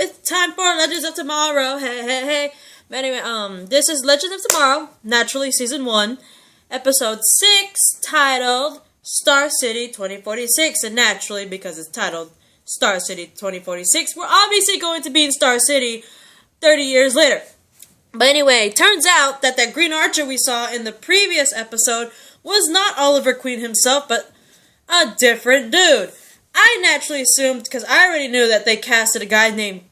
It's time for Legends of Tomorrow. Hey, hey, hey. But anyway, this is Legends of Tomorrow, naturally Season 1, Episode 6, titled Star City 2046. And naturally, because it's titled Star City 2046, we're obviously going to be in Star City 30 years later. But anyway, turns out that Green Archer we saw in the previous episode was not Oliver Queen himself, but a different dude. I naturally assumed, because I already knew that they casted a guy named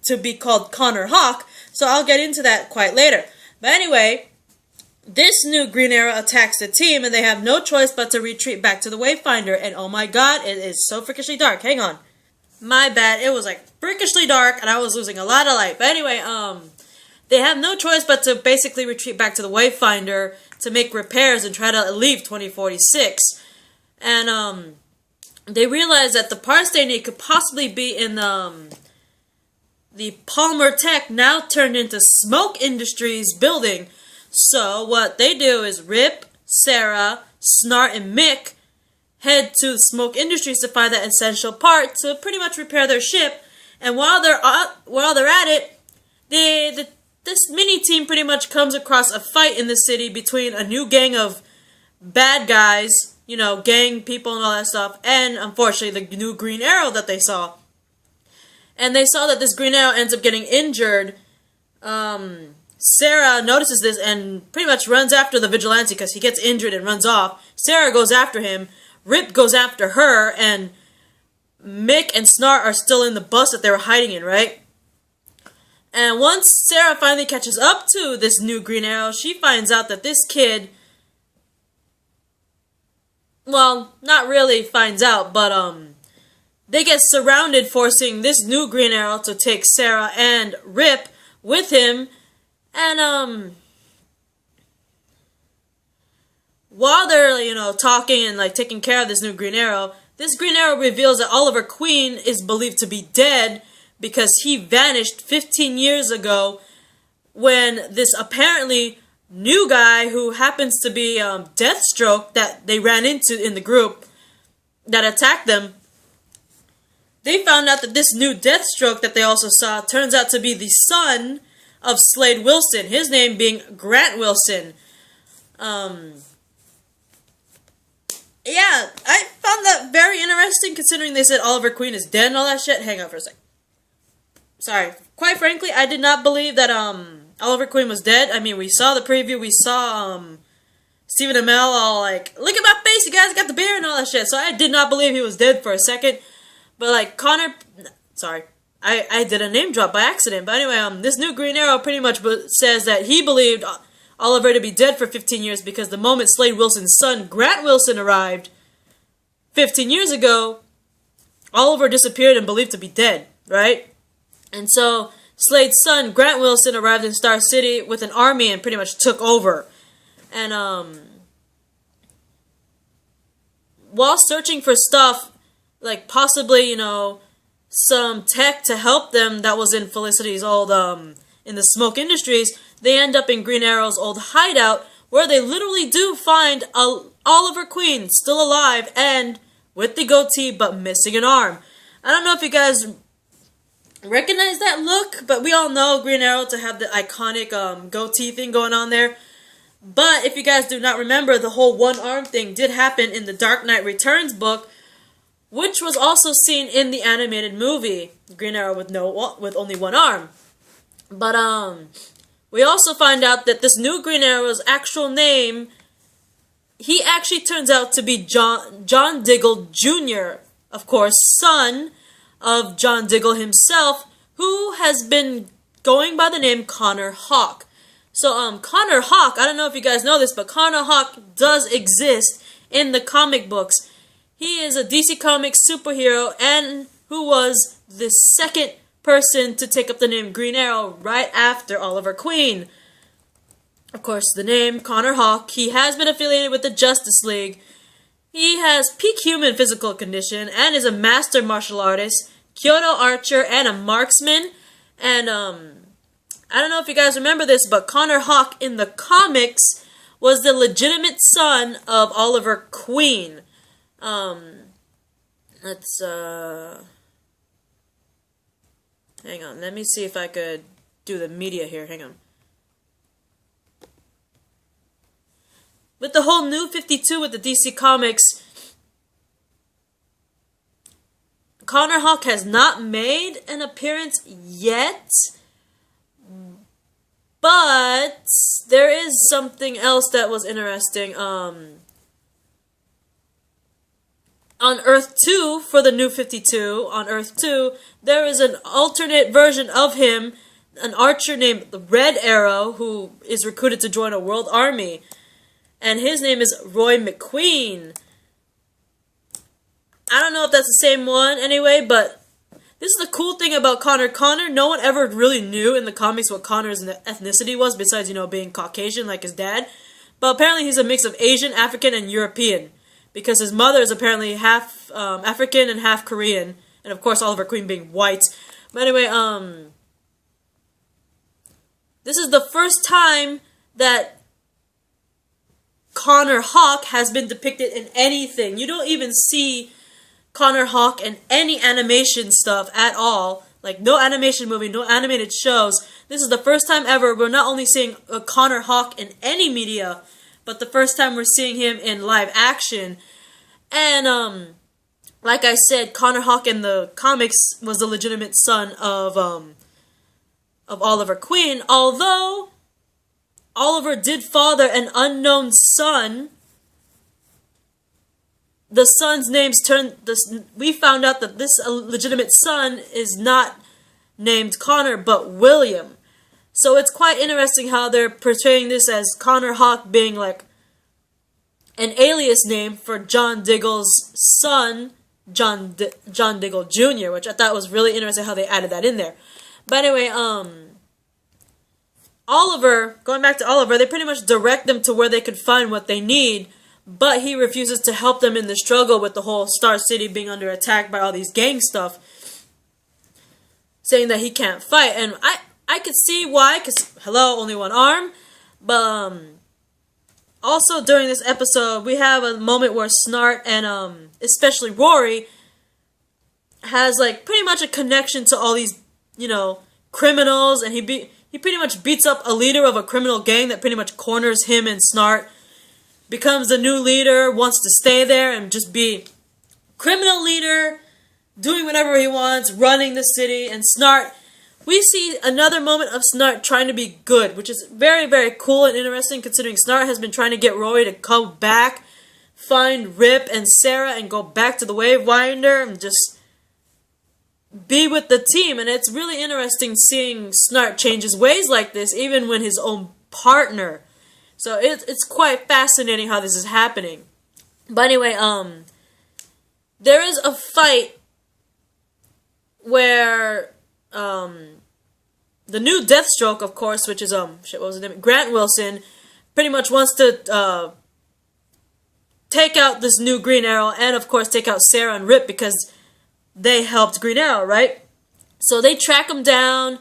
to be called Connor Hawk, so I'll get into that quite later. But anyway, this new Green Arrow attacks the team, and they have no choice but to retreat back to the Wayfinder, and oh my god, it is so freakishly dark. Hang on. My bad, it was like freakishly dark, and I was losing a lot of light. But anyway, they have no choice but to basically retreat back to the Wayfinder to make repairs and try to leave 2046. And, they realized that the parts they need could possibly be in the Palmer Tech, now turned into Smoke Industries building. So what they do is Rip, Sarah, Snart, and Mick head to Smoke Industries to find that essential part to pretty much repair their ship. And while they're at it, this mini team pretty much comes across a fight in the city between a new gang of bad guys, you know, gang people and all that stuff, and unfortunately the new Green Arrow that they saw. And they saw that this Green Arrow ends up getting injured. Sarah notices this and pretty much runs after the vigilante because he gets injured and runs off. Sarah goes after him. Rip goes after her, and Mick and Snart are still in the bus that they were hiding in, right? And once Sarah finally catches up to this new Green Arrow, she finds out that this kid, well, not really finds out, but they get surrounded, forcing this new Green Arrow to take Sarah and Rip with him. And while they're, you know, talking and like taking care of this new Green Arrow, this Green Arrow reveals that Oliver Queen is believed to be dead because he vanished 15 years ago when this apparently new guy who happens to be Deathstroke that they ran into in the group that attacked them. They found out that this new Deathstroke that they also saw turns out to be the son of Slade Wilson, his name being Grant Wilson. Yeah, I found that very interesting considering they said Oliver Queen is dead and all that shit. Hang on for a sec. Sorry. Quite frankly, I did not believe that Oliver Queen was dead. I mean, we saw the preview, we saw Stephen Amell all like, look at my face, you guys got the beard and all that shit. So I did not believe he was dead for a second. But like Connor, sorry, I did a name drop by accident. But anyway, this new Green Arrow pretty much says that he believed Oliver to be dead for 15 years because the moment Slade Wilson's son, Grant Wilson, arrived 15 years ago, Oliver disappeared and believed to be dead, right? And so Slade's son, Grant Wilson, arrived in Star City with an army and pretty much took over. And while searching for stuff, like possibly, you know, some tech to help them that was in Felicity's old, in the Smoke Industries, they end up in Green Arrow's old hideout, where they literally do find Oliver Queen still alive and with the goatee but missing an arm. I don't know if you guys recognize that look, but we all know Green Arrow to have the iconic goatee thing going on there. But if you guys do not remember, the whole one arm thing did happen in the Dark Knight Returns book, which was also seen in the animated movie Green Arrow with only one arm. But we also find out that this new Green Arrow's actual name, he actually turns out to be John Diggle Jr., of course, son of John Diggle himself, who has been going by the name Connor Hawk. So Connor Hawk, I don't know if you guys know this, but Connor Hawk does exist in the comic books. He is a DC Comics superhero and who was the second person to take up the name Green Arrow right after Oliver Queen. Of course, the name Connor Hawk, he has been affiliated with the Justice League. He has peak human physical condition and is a master martial artist, Kyoto archer, and a marksman. And I don't know if you guys remember this, but Connor Hawk in the comics was the legitimate son of Oliver Queen. Let's Hang on, let me see if I could do the media here. Hang on. With the whole New 52 with the DC Comics, Connor Hawke has not made an appearance yet, but there is something else that was interesting. On Earth 2, for the New 52, on Earth 2, there is an alternate version of him, an archer named Red Arrow, who is recruited to join a world army. And his name is Roy McQueen. I don't know if that's the same one anyway, but this is the cool thing about Connor. Connor, no one ever really knew in the comics what Connor's ethnicity was, besides, you know, being Caucasian like his dad. But apparently he's a mix of Asian, African, and European. Because his mother is apparently half African and half Korean. And of course Oliver Queen being white. But anyway, this is the first time that Connor Hawke has been depicted in anything. You don't even see Connor Hawke in any animation stuff at all. Like, no animation movie, no animated shows. This is the first time ever we're not only seeing Connor Hawke in any media, but the first time we're seeing him in live action. And, like I said, Connor Hawke in the comics was the legitimate son of Oliver Queen, although Oliver did father an unknown son. The son's name's we found out that this legitimate son is not named Connor, but William. So it's quite interesting how they're portraying this as Connor Hawke being like an alias name for John Diggle's son, John Diggle Jr., which I thought was really interesting how they added that in there. But anyway, Oliver, going back to Oliver, they pretty much direct them to where they could find what they need, but he refuses to help them in the struggle with the whole Star City being under attack by all these gang stuff, saying that he can't fight. And I could see why, because, hello, only one arm. But, also during this episode, we have a moment where Snart and, especially Rory, has, like, pretty much a connection to all these, you know, criminals, and he pretty much beats up a leader of a criminal gang that pretty much corners him and Snart, becomes the new leader, wants to stay there and just be criminal leader, doing whatever he wants, running the city. And Snart, we see another moment of Snart trying to be good, which is very, very cool and interesting, considering Snart has been trying to get Rory to come back, find Rip and Sarah, and go back to the Wave Winder and just be with the team. And it's really interesting seeing Snart change his ways like this, even when his own partner. So it's quite fascinating how this is happening. But anyway, there is a fight where the new Deathstroke, of course, which is what was his name? Grant Wilson, pretty much wants to take out this new Green Arrow, and of course take out Sarah and Rip because they helped Green Arrow, right? So they track him down.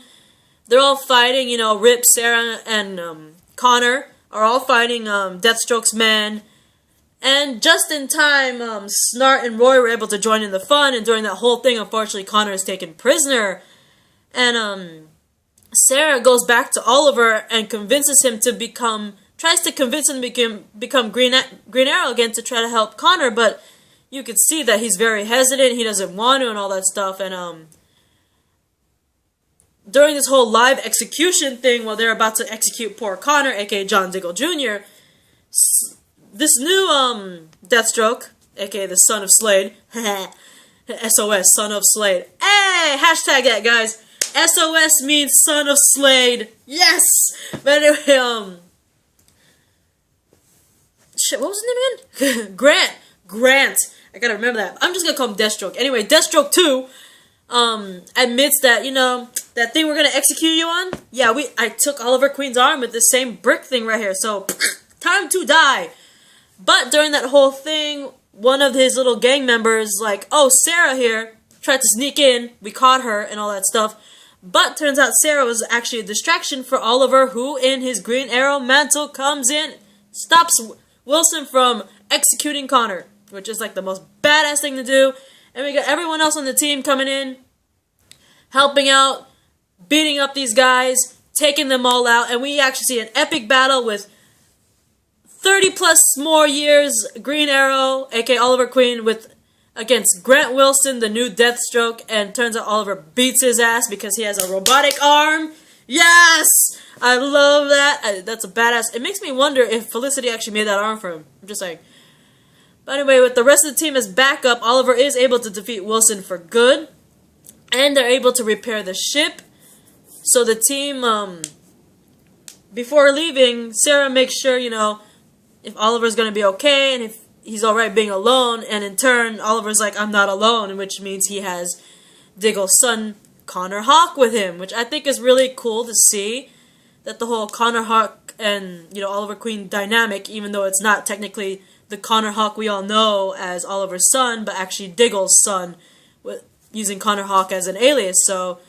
They're all fighting, you know, Rip, Sarah, and Connor are all fighting Deathstroke's men. And just in time, Snart and Roy were able to join in the fun, and during that whole thing, unfortunately, Connor is taken prisoner. And Sarah goes back to Oliver and convinces him to tries to convince him to become Green Arrow again to try to help Connor, but you can see that he's very hesitant, he doesn't want to, and all that stuff. And during this whole live execution thing, while they're about to execute poor Connor, aka John Diggle Jr., this new Deathstroke, aka the son of Slade, SOS, son of Slade. Hey, hashtag that, guys. SOS means son of Slade. Yes. But anyway, shit, what was his name again? Grant. I gotta remember that. I'm just gonna call him Deathstroke. Anyway, Deathstroke 2 admits that, you know, that thing we're gonna execute you on, yeah, I took Oliver Queen's arm with the same brick thing right here, so time to die. But during that whole thing, one of his little gang members, like, oh, Sarah here, tried to sneak in, we caught her, and all that stuff. But turns out Sarah was actually a distraction for Oliver, who in his Green Arrow mantle comes in, stops Wilson from executing Connor, which is like the most badass thing to do. And we got everyone else on the team coming in, helping out. beating up these guys, taking them all out, and we actually see an epic battle with 30 plus more years Green Arrow, aka Oliver Queen, against Grant Wilson, the new Deathstroke, and turns out Oliver beats his ass because he has a robotic arm. Yes! I love that. That's a badass. It makes me wonder if Felicity actually made that arm for him. I'm just saying. But anyway, with the rest of the team as backup, Oliver is able to defeat Wilson for good. And they're able to repair the ship. So the team, before leaving, Sarah makes sure, if Oliver's going to be okay and if he's alright being alone. And in turn, Oliver's like, I'm not alone, which means he has Diggle's son, Connor Hawk, with him. Which I think is really cool to see. That the whole Connor Hawk and, Oliver Queen dynamic, even though it's not technically the Connor Hawk we all know as Oliver's son, but actually Diggle's son, using Connor Hawk as an alias. So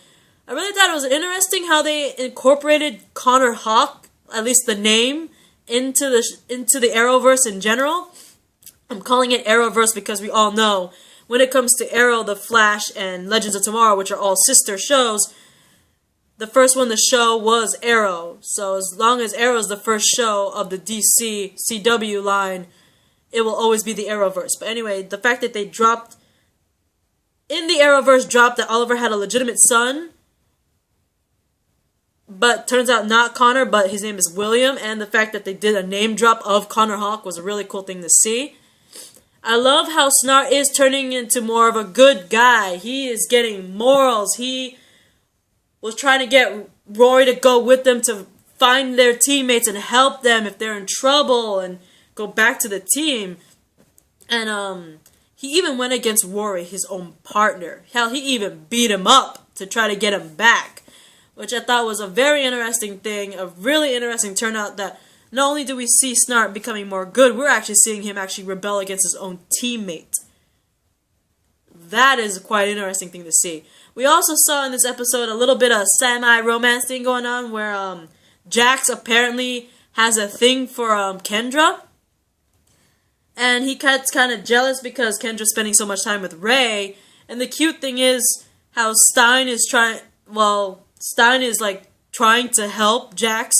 I really thought it was interesting how they incorporated Connor Hawk, at least the name, into the Arrowverse in general. I'm calling it Arrowverse because we all know when it comes to Arrow, The Flash, and Legends of Tomorrow, which are all sister shows, the first one to show was Arrow. So as long as Arrow is the first show of the DC CW line, it will always be the Arrowverse. But anyway, the fact that they dropped that Oliver had a legitimate son, but turns out not Connor, but his name is William, and the fact that they did a name drop of Connor Hawk was a really cool thing to see. I love how Snart is turning into more of a good guy. He is getting morals. He was trying to get Rory to go with them to find their teammates and help them if they're in trouble and go back to the team. And he even went against Rory, his own partner. Hell, he even beat him up to try to get him back, which I thought was a very interesting thing, a really interesting turnout that not only do we see Snart becoming more good, we're actually seeing him actually rebel against his own teammate. That is quite an interesting thing to see. We also saw in this episode a little bit of semi-romance thing going on where Jax apparently has a thing for Kendra. And he gets kind of jealous because Kendra's spending so much time with Ray. And the cute thing is how Stein is trying to help Jax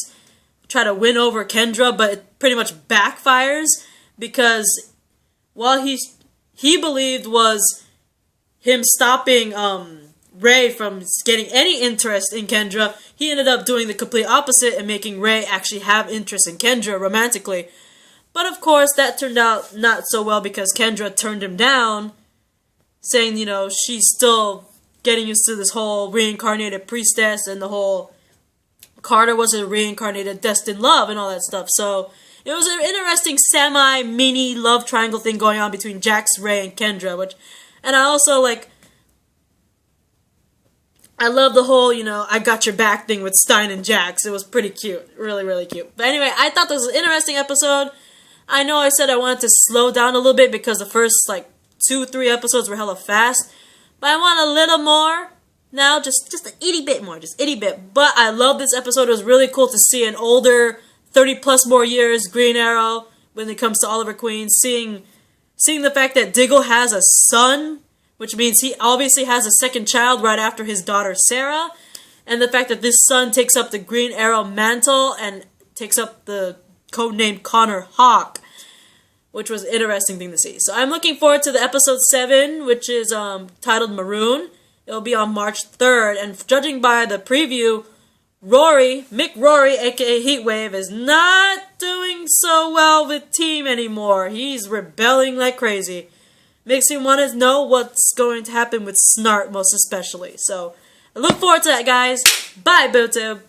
try to win over Kendra, but it pretty much backfires because while he believed was him stopping Ray from getting any interest in Kendra, he ended up doing the complete opposite and making Ray actually have interest in Kendra romantically. But of course, that turned out not so well because Kendra turned him down, saying, she's still getting used to this whole reincarnated priestess and the whole Carter was a reincarnated destined love and all that stuff. So it was an interesting semi-mini love triangle thing going on between Jax, Ray, and Kendra. And I also I love the whole, I got your back thing with Stein and Jax. It was pretty cute. Really, really cute. But anyway, I thought this was an interesting episode. I know I said I wanted to slow down a little bit because the first, 2-3 episodes were hella fast. But I want a little more now, just a itty bit more, just itty bit. But I love this episode. It was really cool to see an older, 30 plus more years Green Arrow when it comes to Oliver Queen. Seeing the fact that Diggle has a son, which means he obviously has a second child right after his daughter Sarah. And the fact that this son takes up the Green Arrow mantle and takes up the codename Connor Hawk, which was an interesting thing to see. So I'm looking forward to the episode 7, which is titled Maroon. It'll be on March 3rd, and judging by the preview, Mick Rory, aka Heatwave, is not doing so well with Team anymore. He's rebelling like crazy. Makes me want to know what's going to happen with Snart, most especially. So, I look forward to that, guys. Bye, BooTube.